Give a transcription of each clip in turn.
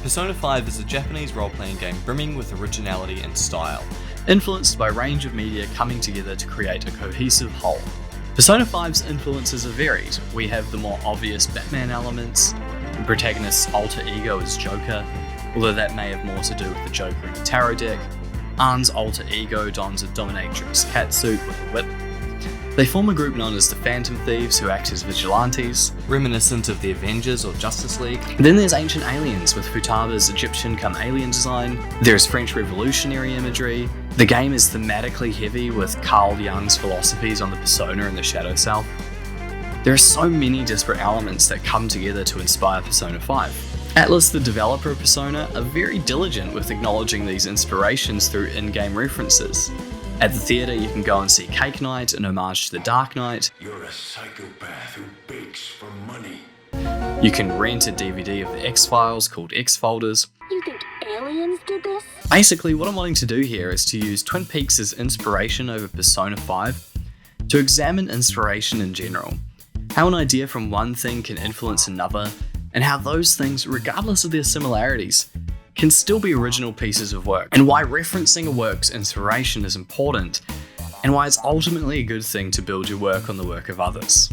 Persona 5 is a Japanese role-playing game brimming with originality and style, influenced by a range of media coming together to create a cohesive whole. Persona 5's influences are varied. We have the more obvious Batman elements, the protagonist's alter ego as Joker, although that may have more to do with the Joker in the tarot deck. Ann's alter ego dons a dominatrix catsuit with a whip. They form a group known as the Phantom Thieves, who act as vigilantes, reminiscent of the Avengers or Justice League. Then there's Ancient Aliens with Futaba's Egyptian-come-alien design. There's French Revolutionary imagery. The game is thematically heavy with Carl Jung's philosophies on the persona and the shadow self. There are so many disparate elements that come together to inspire Persona 5. Atlus, the developer of Persona, are very diligent with acknowledging these inspirations through in-game references. At the theatre, you can go and see Cake Night, an homage to The Dark Knight. You're a psychopath who bakes for money. You can rent a DVD of the X-Files called X-Folders. You think aliens did this? Basically, what I'm wanting to do here is to use Twin Peaks as inspiration over Persona 5 to examine inspiration in general, how an idea from one thing can influence another, and how those things, regardless of their similarities, can still be original pieces of work, and why referencing a work's inspiration is important, and why it's ultimately a good thing to build your work on the work of others.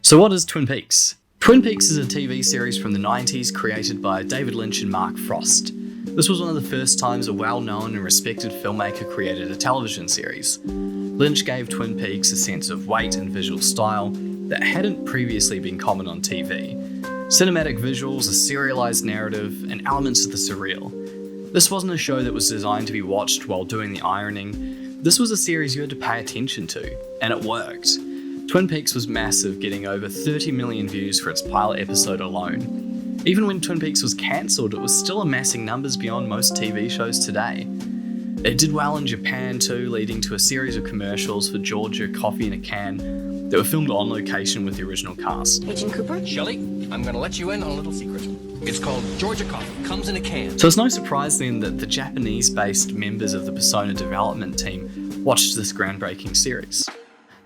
So what is Twin Peaks? Twin Peaks is a TV series from the 90s created by David Lynch and Mark Frost. This was one of the first times a well-known and respected filmmaker created a television series. Lynch gave Twin Peaks a sense of weight and visual style that hadn't previously been common on TV. Cinematic visuals, a serialized narrative, and elements of the surreal. This wasn't a show that was designed to be watched while doing the ironing. This was a series you had to pay attention to, and it worked. Twin Peaks was massive, getting over 30 million views for its pilot episode alone. Even when Twin Peaks was cancelled, it was still amassing numbers beyond most TV shows today. It did well in Japan too, leading to a series of commercials for Georgia Coffee in a Can that were filmed on location with the original cast. Agent Cooper? Shelley, I'm gonna let you in on a little secret. It's called Georgia Coffee, comes in a can. So it's no surprise then that the Japanese-based members of the Persona development team watched this groundbreaking series.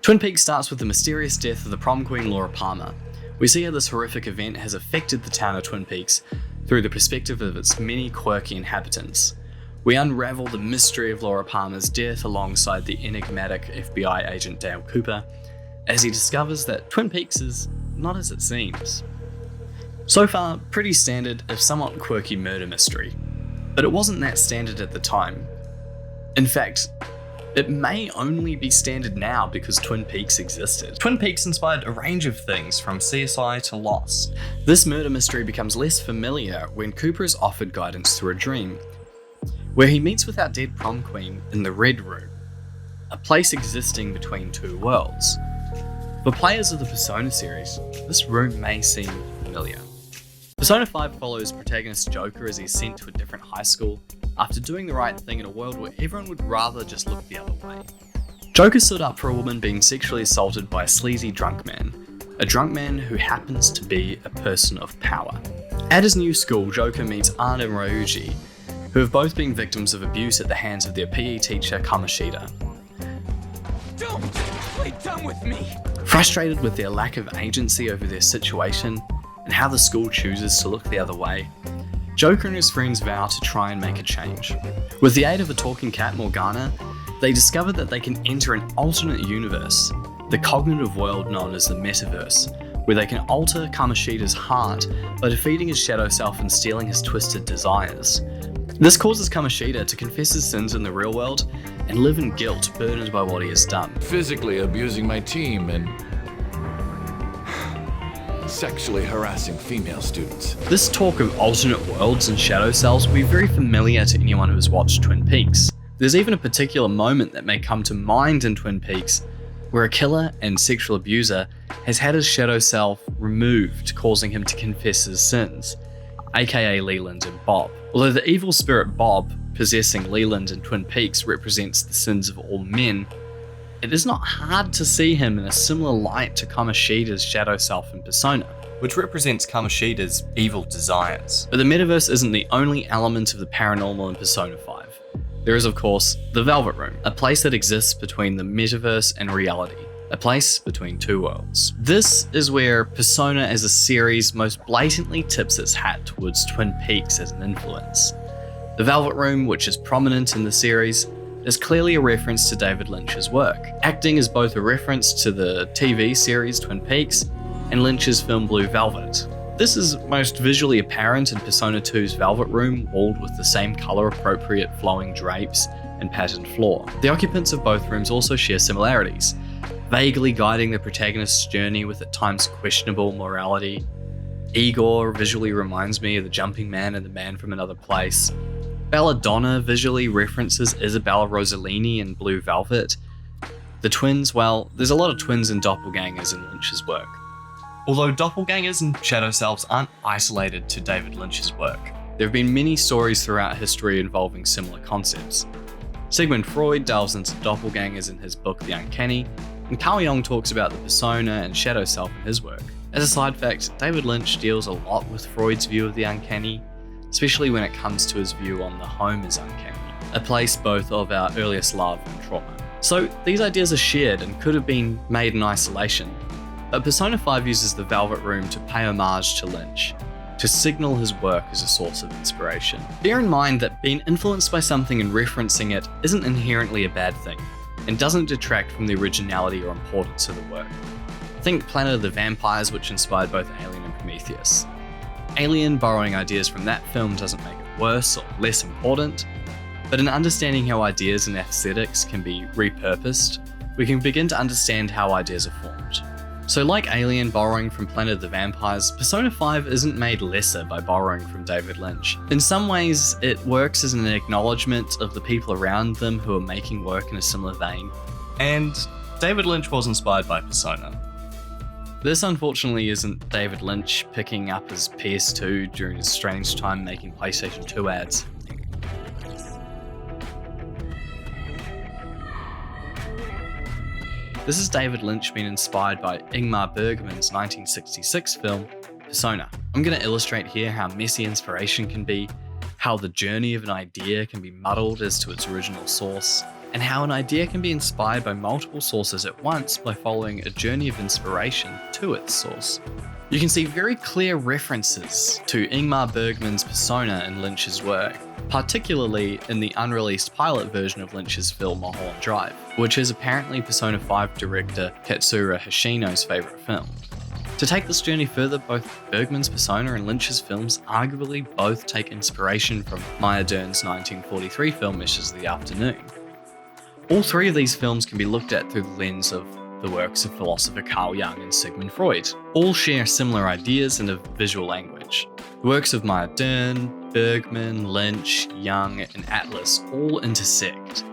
Twin Peaks starts with the mysterious death of the prom queen Laura Palmer. We see how this horrific event has affected the town of Twin Peaks through the perspective of its many quirky inhabitants. We unravel the mystery of Laura Palmer's death alongside the enigmatic FBI agent Dale Cooper, as he discovers that Twin Peaks is not as it seems. So far, pretty standard, if somewhat quirky murder mystery. But it wasn't that standard at the time. In fact, it may only be standard now because Twin Peaks existed. Twin Peaks inspired a range of things from CSI to Lost. This murder mystery becomes less familiar when Cooper is offered guidance through a dream, where he meets with our dead prom queen in the Red Room, a place existing between two worlds. For players of the Persona series, this room may seem familiar. Persona 5 follows protagonist Joker as he's sent to a different high school after doing the right thing in a world where everyone would rather just look the other way. Joker stood up for a woman being sexually assaulted by a sleazy drunk man, a drunk man who happens to be a person of power. At his new school, Joker meets Ann and Ryuji, who have both been victims of abuse at the hands of their PE teacher Kamoshida. Don't play dumb with me! Frustrated with their lack of agency over their situation and how the school chooses to look the other way, Joker and his friends vow to try and make a change. With the aid of a talking cat, Morgana, they discover that they can enter an alternate universe, the cognitive world known as the Metaverse, where they can alter Kamoshida's heart by defeating his shadow self and stealing his twisted desires. This causes Kamoshida to confess his sins in the real world and live in guilt, burdened by what he has done. Physically abusing my team and sexually harassing female students. This talk of alternate worlds and shadow selves will be very familiar to anyone who has watched Twin Peaks. There's even a particular moment that may come to mind in Twin Peaks where a killer and sexual abuser has had his shadow self removed, causing him to confess his sins, aka Leland and Bob. Although the evil spirit Bob, possessing Leland in Twin Peaks, represents the sins of all men, it is not hard to see him in a similar light to Kamoshida's shadow self in Persona, which represents Kamoshida's evil desires. But the metaverse isn't the only element of the paranormal in Persona 5. There is, of course, the Velvet Room, a place that exists between the metaverse and reality. a place between two worlds. This is where Persona as a series most blatantly tips its hat towards Twin Peaks as an influence. The Velvet Room, which is prominent in the series, is clearly a reference to David Lynch's work, acting as both a reference to the TV series Twin Peaks and Lynch's film Blue Velvet. This is most visually apparent in Persona 2's Velvet Room, walled with the same colour-appropriate flowing drapes and patterned floor. The occupants of both rooms also share similarities, vaguely guiding the protagonist's journey with at times questionable morality. Igor visually reminds me of the Jumping Man and the Man from Another Place. Belladonna visually references Isabella Rossellini in Blue Velvet. The twins, well, there's a lot of twins and doppelgangers in Lynch's work. Although doppelgangers and shadow selves aren't isolated to David Lynch's work. There have been many stories throughout history involving similar concepts. Sigmund Freud delves into doppelgangers in his book The Uncanny, and Carl Jung talks about the persona and shadow self in his work. As a side fact, David Lynch deals a lot with Freud's view of the uncanny, especially when it comes to his view on the home as uncanny, a place both of our earliest love and trauma. So these ideas are shared and could have been made in isolation, but Persona 5 uses the Velvet Room to pay homage to Lynch, to signal his work as a source of inspiration. Bear in mind that being influenced by something and referencing it isn't inherently a bad thing, and doesn't detract from the originality or importance of the work. Think Planet of the Vampires, which inspired both Alien and Prometheus. Alien borrowing ideas from that film doesn't make it worse or less important, but in understanding how ideas and aesthetics can be repurposed, we can begin to understand how ideas are formed. So like Alien borrowing from Planet of the Vampires, Persona 5 isn't made lesser by borrowing from David Lynch. In some ways, it works as an acknowledgement of the people around them who are making work in a similar vein. And David Lynch was inspired by Persona. This unfortunately isn't David Lynch picking up his PS2 during his strange time making PlayStation 2 ads. This is David Lynch being inspired by Ingmar Bergman's 1966 film, Persona. I'm going to illustrate here how messy inspiration can be, how the journey of an idea can be muddled as to its original source, and how an idea can be inspired by multiple sources at once by following a journey of inspiration to its source. You can see very clear references to Ingmar Bergman's Persona in Lynch's work, particularly in the unreleased pilot version of Lynch's film Mulholland Drive, which is apparently Persona 5 director Katsura Hoshino's favourite film. To take this journey further, both Bergman's Persona and Lynch's films arguably both take inspiration from Maya Dern's 1943 film Meshes of the Afternoon. All three of these films can be looked at through the lens of the works of philosopher Carl Jung and Sigmund Freud. All share similar ideas and a visual language. The works of Maya Dern, Bergman, Lynch, Jung, and Atlas all intersect.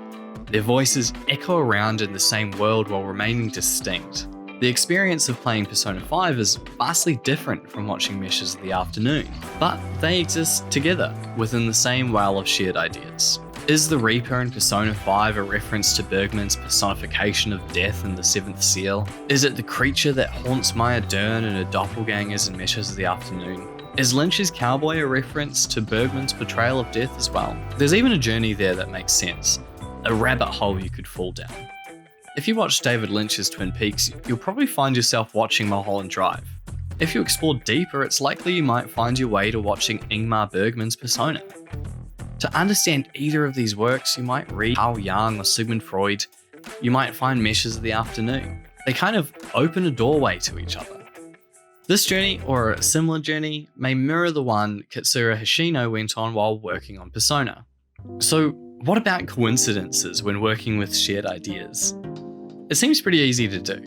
Their voices echo around in the same world while remaining distinct. The experience of playing Persona 5 is vastly different from watching Meshes of the Afternoon, but they exist together within the same well of shared ideas. Is the Reaper in Persona 5 a reference to Bergman's personification of death in The Seventh Seal? Is it the creature that haunts Maya Dern and her doppelgangers in Meshes of the Afternoon? Is Lynch's cowboy a reference to Bergman's portrayal of death as well? There's even a journey there that makes sense, a rabbit hole you could fall down. If you watch David Lynch's Twin Peaks, you'll probably find yourself watching Mulholland Drive. If you explore deeper, it's likely you might find your way to watching Ingmar Bergman's Persona. To understand either of these works, you might read Carl Jung or Sigmund Freud. You might find Meshes of the Afternoon. They kind of open a doorway to each other. This journey, or a similar journey, may mirror the one Katsura Hoshino went on while working on Persona. So, what about coincidences when working with shared ideas? It seems pretty easy to do.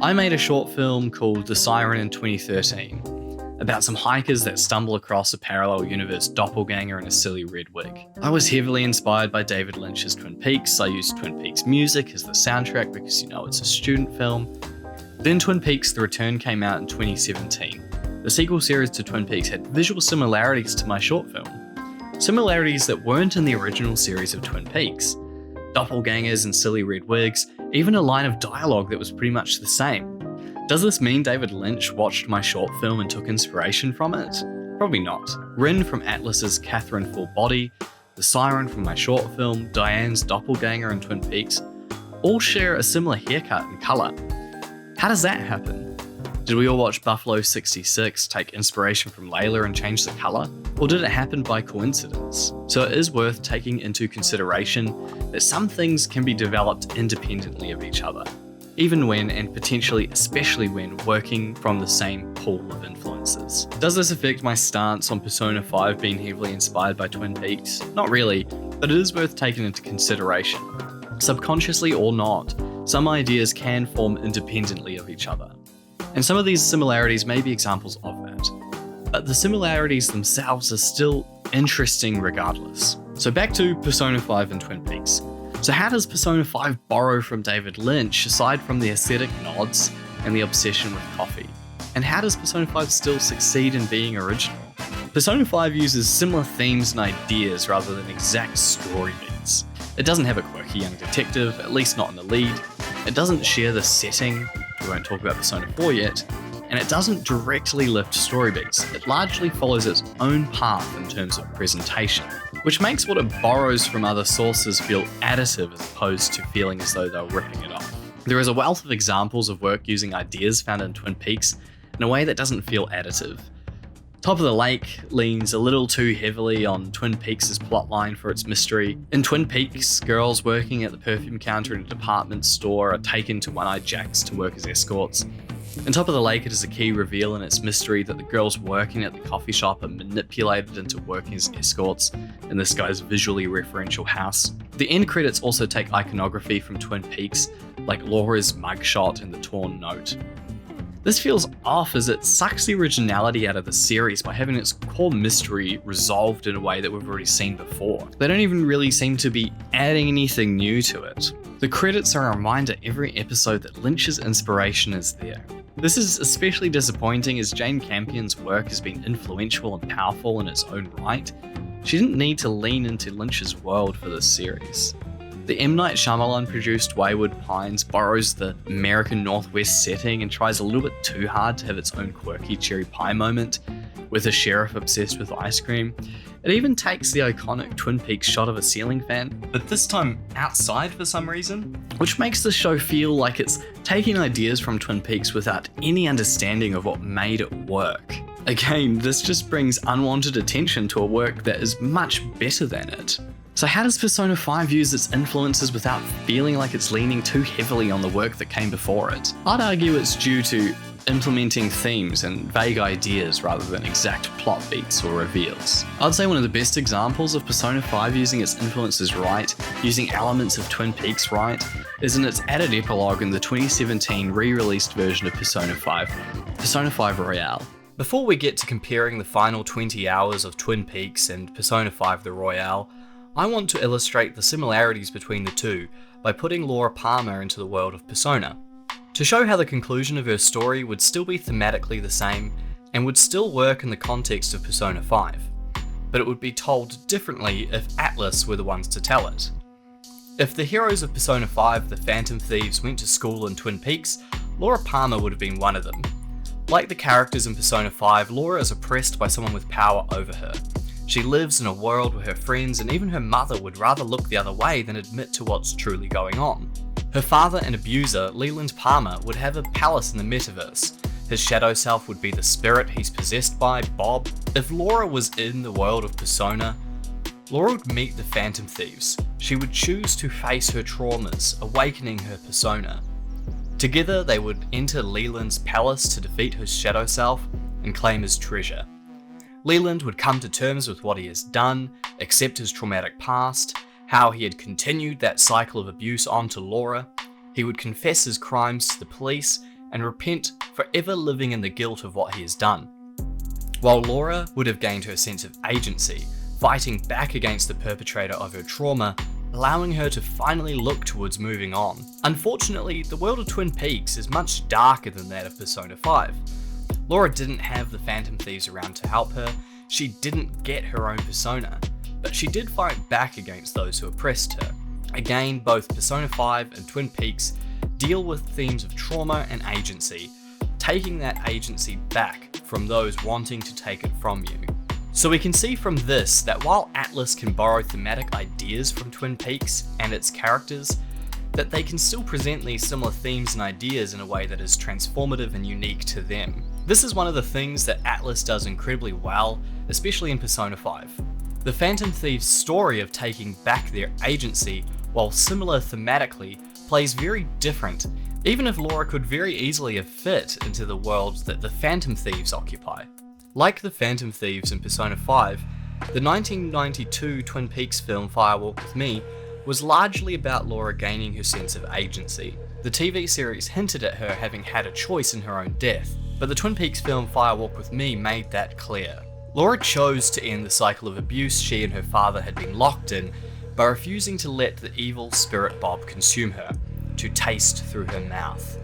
I made a short film called The Siren in 2013, about some hikers that stumble across a parallel universe doppelganger in a silly red wig. I was heavily inspired by David Lynch's Twin Peaks. I used Twin Peaks music as the soundtrack because you know it's a student film. Then Twin Peaks The Return came out in 2017. The sequel series to Twin Peaks had visual similarities to my short film. Similarities that weren't in the original series of Twin Peaks. Doppelgangers and silly red wigs, even a line of dialogue that was pretty much the same. Does this mean David Lynch watched my short film and took inspiration from it? Probably not. Rin from Atlas's Catherine Full Body, the Siren from my short film, Diane's doppelganger in Twin Peaks, all share a similar haircut and colour. How does that happen? Did we all watch Buffalo 66, take inspiration from Layla and change the colour? Or did it happen by coincidence? So it is worth taking into consideration that some things can be developed independently of each other, even when, and potentially especially when, working from the same pool of influences. Does this affect my stance on Persona 5 being heavily inspired by Twin Peaks? Not really, but it is worth taking into consideration. Subconsciously or not, some ideas can form independently of each other. And some of these similarities may be examples of that. But the similarities themselves are still interesting regardless. So back to Persona 5 and Twin Peaks. So how does Persona 5 borrow from David Lynch aside from the aesthetic nods and the obsession with coffee? And how does Persona 5 still succeed in being original? Persona 5 uses similar themes and ideas rather than exact story beats. It doesn't have a quirky young detective, at least not in the lead. It doesn't share the setting, we won't talk about Persona 4 yet, and it doesn't directly lift story beats. It largely follows its own path in terms of presentation, which makes what it borrows from other sources feel additive as opposed to feeling as though they're ripping it off. There is a wealth of examples of work using ideas found in Twin Peaks in a way that doesn't feel additive. Top of the Lake leans a little too heavily on Twin Peaks' plotline for its mystery. In Twin Peaks, girls working at the perfume counter in a department store are taken to One-Eyed Jack's to work as escorts. In Top of the Lake, it is a key reveal in its mystery that the girls working at the coffee shop are manipulated into working as escorts in this guy's visually referential house. The end credits also take iconography from Twin Peaks, like Laura's mugshot and the torn note. This feels off as it sucks the originality out of the series by having its core mystery resolved in a way that we've already seen before. They don't even really seem to be adding anything new to it. The credits are a reminder every episode that Lynch's inspiration is there. This is especially disappointing as Jane Campion's work has been influential and powerful in its own right. She didn't need to lean into Lynch's world for this series. The M. Night Shyamalan produced Wayward Pines borrows the American Northwest setting and tries a little bit too hard to have its own quirky cherry pie moment with a sheriff obsessed with ice cream. It even takes the iconic Twin Peaks shot of a ceiling fan, But this time outside for some reason? which makes the show feel like it's taking ideas from Twin Peaks without any understanding of what made it work. Again, this just brings unwanted attention to a work that is much better than it. So how does Persona 5 use its influences without feeling like it's leaning too heavily on the work that came before it? I'd argue it's due to implementing themes and vague ideas rather than exact plot beats or reveals. I'd say one of the best examples of Persona 5 using its influences right, using elements of Twin Peaks right, is in its added epilogue in the 2017 re-released version of Persona 5, Persona 5 Royale. Before we get to comparing the final 20 hours of Twin Peaks and Persona 5 The Royale, I want to illustrate the similarities between the two by putting Laura Palmer into the world of Persona, to show how the conclusion of her story would still be thematically the same and would still work in the context of Persona 5, but it would be told differently if Atlas were the ones to tell it. If the heroes of Persona 5, the Phantom Thieves, went to school in Twin Peaks, Laura Palmer would have been one of them. Like the characters in Persona 5, Laura is oppressed by someone with power over her. She lives in a world where her friends and even her mother would rather look the other way than admit to what's truly going on. Her father and abuser, Leland Palmer, would have a palace in the metaverse. His shadow self would be the spirit he's possessed by, Bob. If Laura was in the world of Persona, Laura would meet the Phantom Thieves. She would choose to face her traumas, awakening her persona. Together, they would enter Leland's palace to defeat his shadow self and claim his treasure. Leland would come to terms with what he has done, accept his traumatic past, how he had continued that cycle of abuse onto Laura. He would confess his crimes to the police and repent for ever living in the guilt of what he has done. While Laura would have gained her sense of agency, fighting back against the perpetrator of her trauma, allowing her to finally look towards moving on. Unfortunately, the world of Twin Peaks is much darker than that of Persona 5. Laura didn't have the Phantom Thieves around to help her, she didn't get her own persona, but she did fight back against those who oppressed her. Again, both Persona 5 and Twin Peaks deal with themes of trauma and agency, taking that agency back from those wanting to take it from you. So we can see from this that while Atlas can borrow thematic ideas from Twin Peaks and its characters, that they can still present these similar themes and ideas in a way that is transformative and unique to them. This is one of the things that Atlus does incredibly well, especially in Persona 5. The Phantom Thieves' story of taking back their agency, while similar thematically, plays very different, even if Laura could very easily have fit into the world that the Phantom Thieves occupy. Like the Phantom Thieves in Persona 5, the 1992 Twin Peaks film Firewalk with Me was largely about Laura gaining her sense of agency. The TV series hinted at her having had a choice in her own death, but the Twin Peaks film Firewalk with Me made that clear. Laura chose to end the cycle of abuse she and her father had been locked in by refusing to let the evil spirit Bob consume her, to taste through her mouth,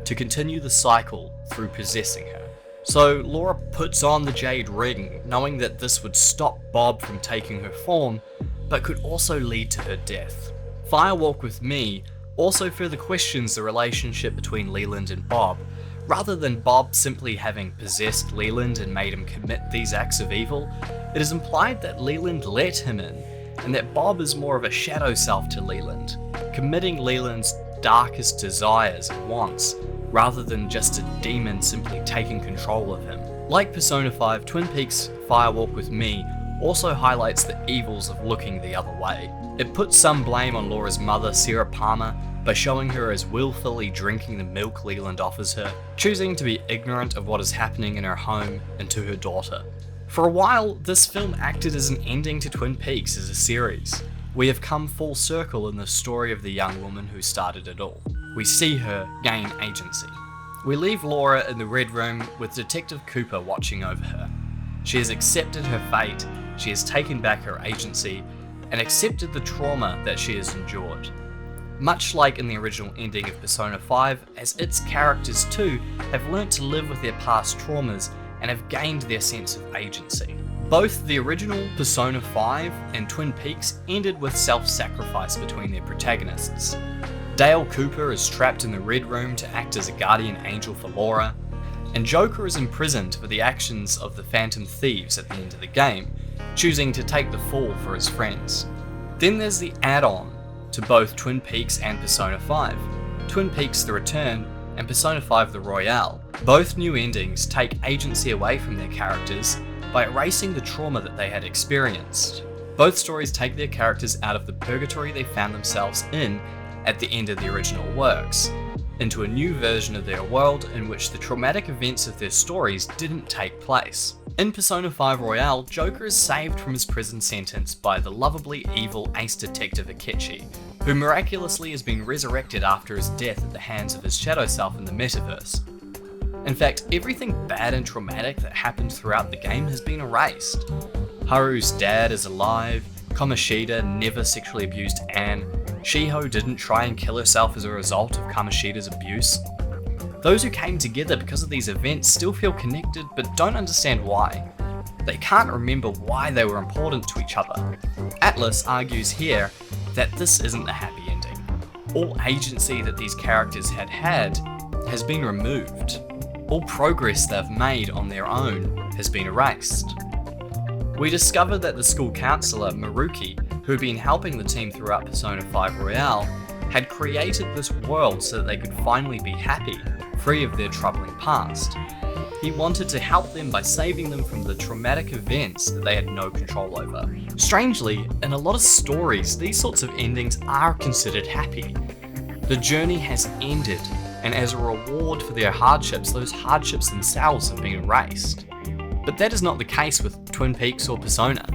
to continue the cycle through possessing her. So Laura puts on the Jade Ring, knowing that this would stop Bob from taking her form, but could also lead to her death. Firewalk with Me also further questions the relationship between Leland and Bob. Rather than Bob simply having possessed Leland and made him commit these acts of evil, it is implied that Leland let him in, and that Bob is more of a shadow self to Leland, committing Leland's darkest desires and wants, rather than just a demon simply taking control of him. Like Persona 5, Twin Peaks Firewalk with Me also highlights the evils of looking the other way. It puts some blame on Laura's mother, Sarah Palmer, by showing her as willfully drinking the milk Leland offers her, choosing to be ignorant of what is happening in her home and to her daughter. For a while, this film acted as an ending to Twin Peaks as a series. We have come full circle in the story of the young woman who started it all. We see her gain agency. We leave Laura in the Red Room with Detective Cooper watching over her. She has accepted her fate, she has taken back her agency, and accepted the trauma that she has endured. Much like in the original ending of Persona 5, as its characters too have learnt to live with their past traumas and have gained their sense of agency. Both the original Persona 5 and Twin Peaks ended with self-sacrifice between their protagonists. Dale Cooper is trapped in the Red Room to act as a guardian angel for Laura, and Joker is imprisoned for the actions of the Phantom Thieves at the end of the game, choosing to take the fall for his friends. Then there's the add-on to both Twin Peaks and Persona 5, Twin Peaks The Return and Persona 5 The Royale. Both new endings take agency away from their characters by erasing the trauma that they had experienced. Both stories take their characters out of the purgatory they found themselves in at the end of the original works, into a new version of their world in which the traumatic events of their stories didn't take place. In Persona 5 Royale, Joker is saved from his prison sentence by the lovably evil ace detective Akechi, who miraculously has been resurrected after his death at the hands of his shadow self in the metaverse. In fact, everything bad and traumatic that happened throughout the game has been erased. Haru's dad is alive, Kamoshida never sexually abused Anne, Shiho didn't try and kill herself as a result of Kamoshida's abuse. Those who came together because of these events still feel connected but don't understand why. They can't remember why they were important to each other. Atlus argues here that this isn't a happy ending. All agency that these characters had has been removed. All progress they've made on their own has been erased. We discover that the school counsellor, Maruki, who had been helping the team throughout Persona 5 Royale, had created this world so that they could finally be happy, free of their troubling past. He wanted to help them by saving them from the traumatic events that they had no control over. Strangely, in a lot of stories, these sorts of endings are considered happy. The journey has ended, and as a reward for their hardships, those hardships themselves have been erased. But that is not the case with Twin Peaks or Persona.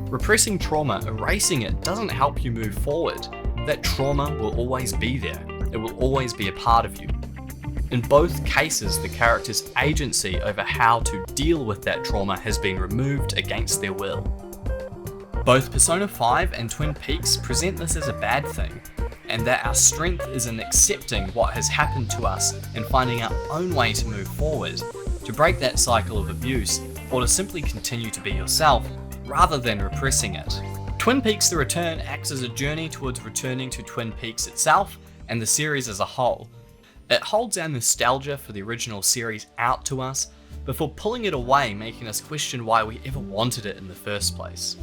Repressing trauma, erasing it, doesn't help you move forward. That trauma will always be there. It will always be a part of you. In both cases, the character's agency over how to deal with that trauma has been removed against their will. Both Persona 5 and Twin Peaks present this as a bad thing, and that our strength is in accepting what has happened to us and finding our own way to move forward, to break that cycle of abuse, or to simply continue to be yourself, rather than repressing it. Twin Peaks The Return acts as a journey towards returning to Twin Peaks itself and the series as a whole. It holds our nostalgia for the original series out to us, before pulling it away, making us question why we ever wanted it in the first place.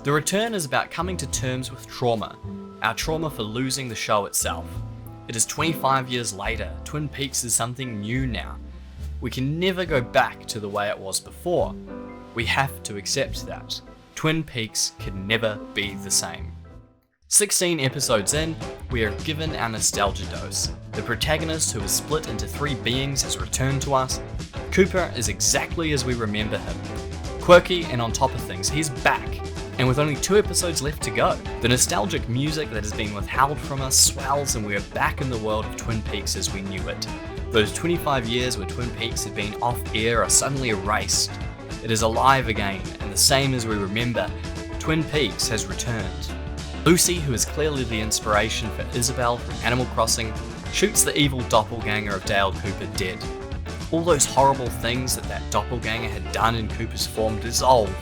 The Return is about coming to terms with trauma, our trauma for losing the show itself. It is 25 years later, Twin Peaks is something new now. We can never go back to the way it was before. We have to accept that. Twin Peaks can never be the same. 16 episodes in, we are given our nostalgia dose. The protagonist, who is split into 3 beings, has returned to us. Cooper is exactly as we remember him. Quirky, and on top of things, he's back. And with only 2 episodes left to go, the nostalgic music that has been withheld from us swells, and we are back in the world of Twin Peaks as we knew it. Those 25 years where Twin Peaks had been off air are suddenly erased. It is alive again, and the same as we remember, Twin Peaks has returned. Lucy, who is clearly the inspiration for Isabel from Animal Crossing, shoots the evil doppelganger of Dale Cooper dead. All those horrible things that doppelganger had done in Cooper's form dissolve,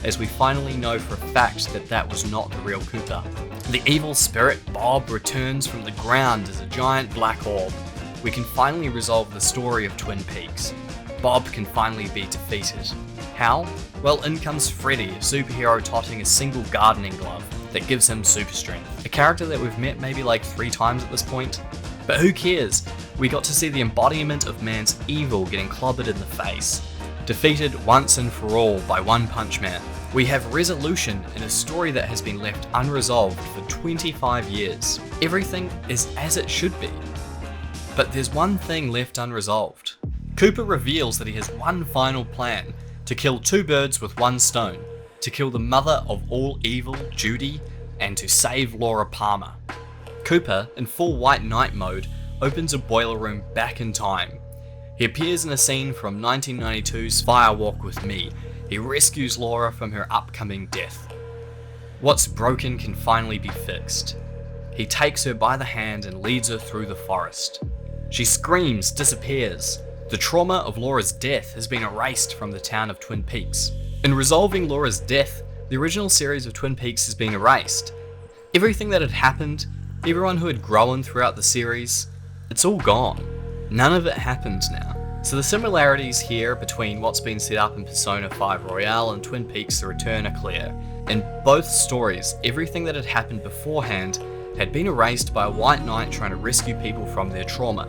as we finally know for a fact that that was not the real Cooper. The evil spirit Bob returns from the ground as a giant black orb. We can finally resolve the story of Twin Peaks. Bob can finally be defeated. How? Well, in comes Freddy, a superhero totting a single gardening glove that gives him super strength. A character that we've met maybe like 3 times at this point. But who cares? We got to see the embodiment of man's evil getting clobbered in the face. Defeated once and for all by One Punch Man. We have resolution in a story that has been left unresolved for 25 years. Everything is as it should be. But there's one thing left unresolved. Cooper reveals that he has one final plan: to kill 2 birds with 1 stone. To kill the mother of all evil, Judy, and to save Laura Palmer. Cooper, in full White Knight mode, opens a boiler room back in time. He appears in a scene from 1992's Fire Walk with Me. He rescues Laura from her upcoming death. What's broken can finally be fixed. He takes her by the hand and leads her through the forest. She screams, disappears. The trauma of Laura's death has been erased from the town of Twin Peaks. In resolving Laura's death, the original series of Twin Peaks has been erased. Everything that had happened, everyone who had grown throughout the series, it's all gone. None of it happens now. So the similarities here between what's been set up in Persona 5 Royale and Twin Peaks The Return are clear. In both stories, everything that had happened beforehand had been erased by a White Knight trying to rescue people from their trauma.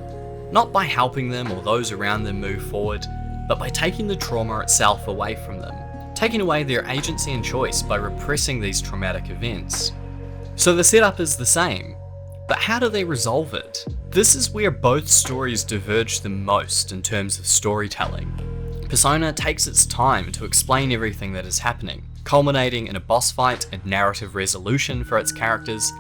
Not by helping them or those around them move forward, but by taking the trauma itself away from them. Taking away their agency and choice by repressing these traumatic events. So the setup is the same, but how do they resolve it? This is where both stories diverge the most in terms of storytelling. Persona takes its time to explain everything that is happening, culminating in a boss fight and narrative resolution for its characters.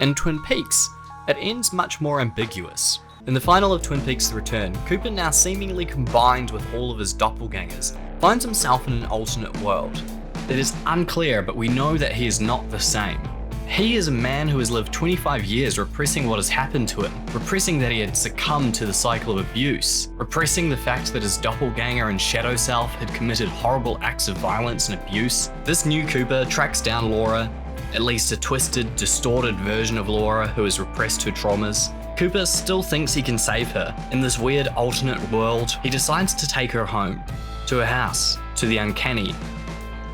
In Twin Peaks, it ends much more ambiguous. In the final of Twin Peaks The Return, Cooper, now seemingly combined with all of his doppelgangers, finds himself in an alternate world. It is unclear, but we know that he is not the same. He is a man who has lived 25 years repressing what has happened to him, repressing that he had succumbed to the cycle of abuse, repressing the fact that his doppelganger and shadow self had committed horrible acts of violence and abuse. This new Cooper tracks down Laura, at least a twisted, distorted version of Laura who has repressed her traumas. Cooper still thinks he can save her. In this weird alternate world, he decides to take her home, to her house, to the uncanny,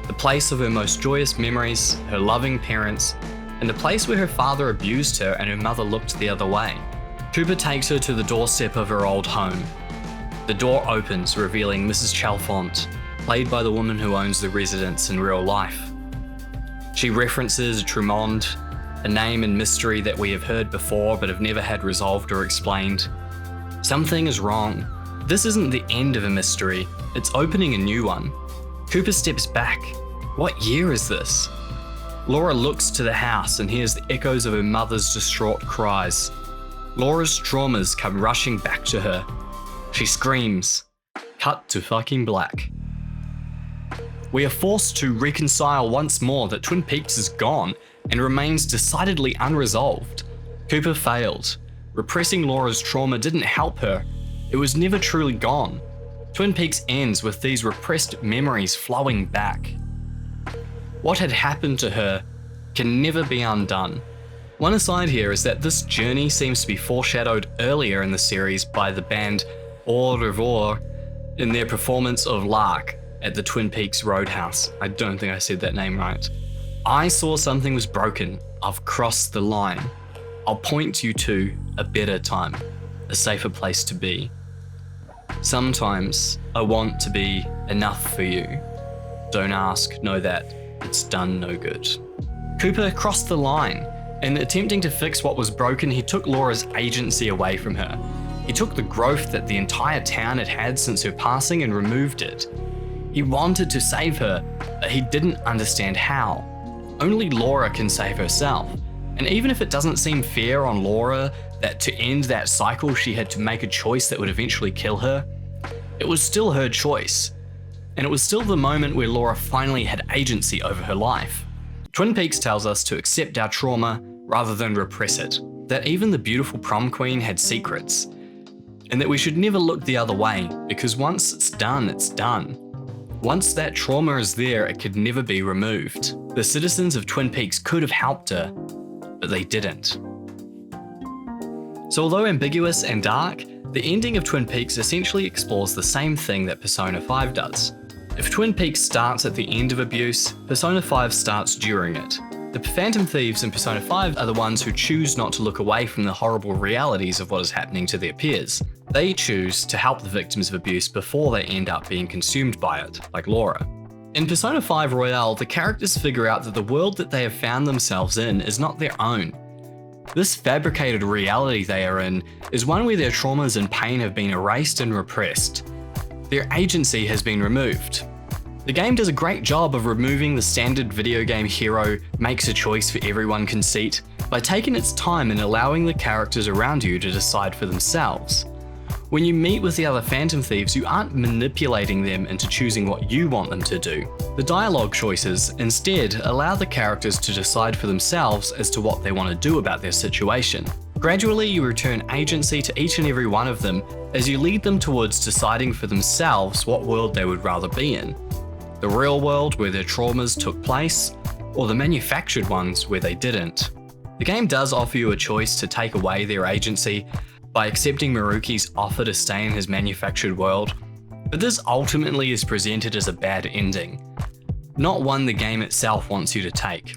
the place of her most joyous memories, her loving parents, and the place where her father abused her and her mother looked the other way. Cooper takes her to the doorstep of her old home. The door opens, revealing Mrs. Chalfont, played by the woman who owns the residence in real life. She references Tremond, a name and mystery that we have heard before but have never had resolved or explained. Something is wrong. This isn't the end of a mystery, it's opening a new one. Cooper steps back. What year is this? Laura looks to the house and hears the echoes of her mother's distraught cries. Laura's traumas come rushing back to her. She screams. Cut to fucking black. We are forced to reconcile once more that Twin Peaks is gone and remains decidedly unresolved. Cooper failed. Repressing Laura's trauma didn't help her. It was never truly gone. Twin Peaks ends with these repressed memories flowing back. What had happened to her can never be undone. One aside here is that this journey seems to be foreshadowed earlier in the series by the band Au Revoir in their performance of Lark at the Twin Peaks Roadhouse. I don't think I said that name right. I saw something was broken. I've crossed the line. I'll point you to a better time, a safer place to be. Sometimes I want to be enough for you. Don't ask, know that it's done no good. Cooper crossed the line. In attempting to fix what was broken, he took Laura's agency away from her. He took the growth that the entire town had had since her passing and removed it. He wanted to save her, but he didn't understand how. Only Laura can save herself. And even if it doesn't seem fair on Laura that to end that cycle she had to make a choice that would eventually kill her, it was still her choice. And it was still the moment where Laura finally had agency over her life. Twin Peaks tells us to accept our trauma rather than repress it, that even the beautiful prom queen had secrets, and that we should never look the other way, because once it's done, it's done. Once that trauma is there, it could never be removed. The citizens of Twin Peaks could have helped her, but they didn't. So although ambiguous and dark, the ending of Twin Peaks essentially explores the same thing that Persona 5 does. If Twin Peaks starts at the end of abuse, Persona 5 starts during it. The Phantom Thieves in Persona 5 are the ones who choose not to look away from the horrible realities of what is happening to their peers. They choose to help the victims of abuse before they end up being consumed by it, like Laura. In Persona 5 Royale, the characters figure out that the world that they have found themselves in is not their own. This fabricated reality they are in is one where their traumas and pain have been erased and repressed. Their agency has been removed. The game does a great job of removing the standard video game hero makes a choice for everyone conceit by taking its time and allowing the characters around you to decide for themselves. When you meet with the other Phantom Thieves, you aren't manipulating them into choosing what you want them to do. The dialogue choices instead allow the characters to decide for themselves as to what they want to do about their situation. Gradually, you return agency to each and every one of them as you lead them towards deciding for themselves what world they would rather be in. The real world where their traumas took place, or the manufactured ones where they didn't. The game does offer you a choice to take away their agency by accepting Marukis' offer to stay in his manufactured world, but this ultimately is presented as a bad ending, not one the game itself wants you to take.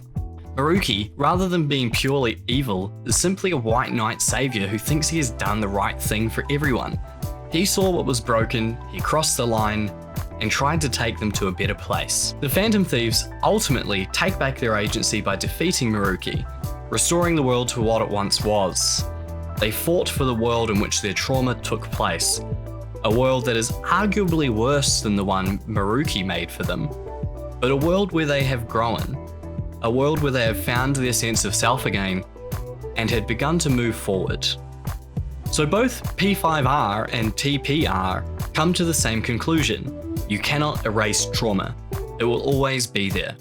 Maruki, rather than being purely evil, is simply a white knight savior who thinks he has done the right thing for everyone. He saw what was broken, he crossed the line, and tried to take them to a better place. The Phantom Thieves ultimately take back their agency by defeating Maruki, restoring the world to what it once was. They fought for the world in which their trauma took place, a world that is arguably worse than the one Maruki made for them, but a world where they have grown, a world where they have found their sense of self again and had begun to move forward. So both P5R and TPR come to the same conclusion. You cannot erase trauma. It will always be there.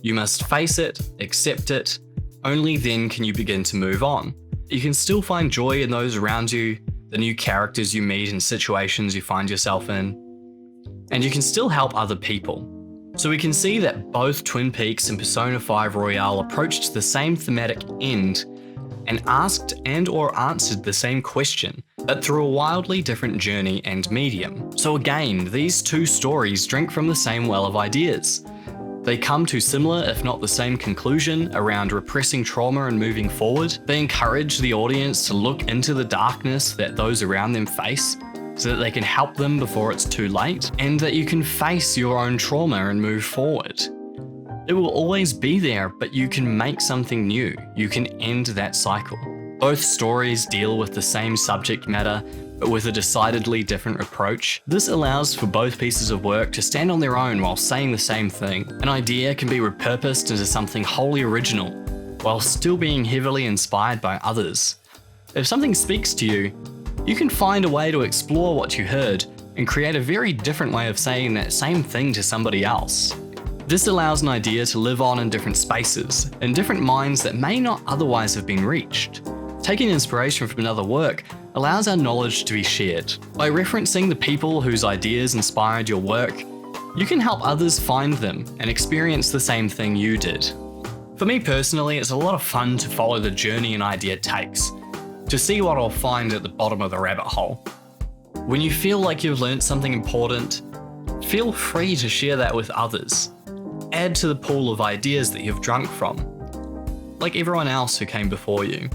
You must face it, accept it, only then can you begin to move on. You can still find joy in those around you, the new characters you meet and situations you find yourself in, and you can still help other people. So we can see that both Twin Peaks and Persona 5 Royale approached the same thematic end and asked and or answered the same question, but through a wildly different journey and medium. So again, these two stories drink from the same well of ideas. They come to similar, if not the same conclusion around repressing trauma and moving forward. They encourage the audience to look into the darkness that those around them face, so that they can help them before it's too late, and that you can face your own trauma and move forward. It will always be there, but you can make something new. You can end that cycle. Both stories deal with the same subject matter, but with a decidedly different approach. This allows for both pieces of work to stand on their own while saying the same thing. An idea can be repurposed into something wholly original, while still being heavily inspired by others. If something speaks to you, you can find a way to explore what you heard and create a very different way of saying that same thing to somebody else. This allows an idea to live on in different spaces, in different minds that may not otherwise have been reached. Taking inspiration from another work allows our knowledge to be shared. By referencing the people whose ideas inspired your work, you can help others find them and experience the same thing you did. For me personally, it's a lot of fun to follow the journey an idea takes, to see what I'll find at the bottom of the rabbit hole. When you feel like you've learned something important, feel free to share that with others. Add to the pool of ideas that you've drunk from, like everyone else who came before you.